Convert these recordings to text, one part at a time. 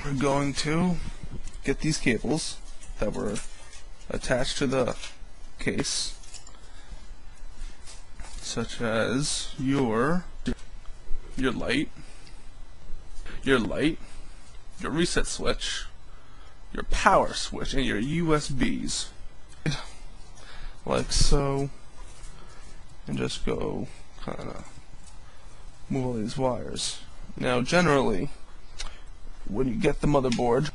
we're going to get these cables that were attached to the case, such as your light, your reset switch, your power switch, and your USBs, like so, and just go kind of move all these wires. Now generally, when you get the motherboard,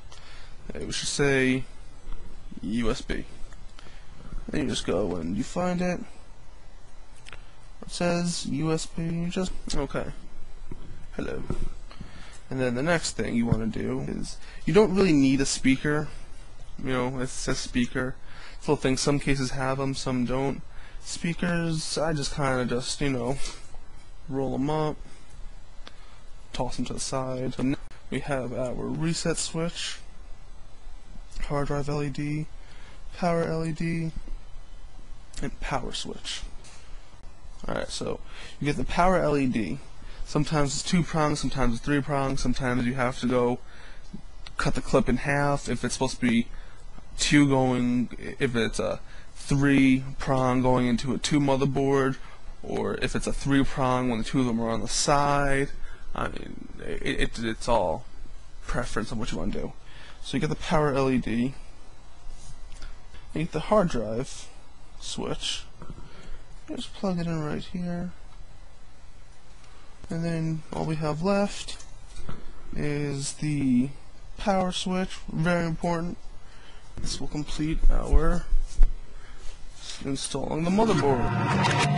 we should say USB. Then you just go and you find it. It says USB. You just hello. And then the next thing you want to do is you don't really need a speaker. You know, it says speaker. It's a little thing. Some cases have them, some don't. Speakers, I just kind of just roll them up, toss them to the side. And we have our reset switch, hard drive LED, power LED, and power switch. Alright, so you get the power LED. Sometimes it's 2 prongs, sometimes it's 3 prongs, sometimes you have to go cut the clip in half if it's supposed to be 2 going, if it's a 3 prong going into a 2 motherboard, or if it's a 3 prong when the 2 of them are on the side. I mean, it's all preference on what you want to do. So you get the power LED, you get the hard drive switch, just plug it in right here, and then all we have left is the power switch. Very important. This will complete our installing the motherboard.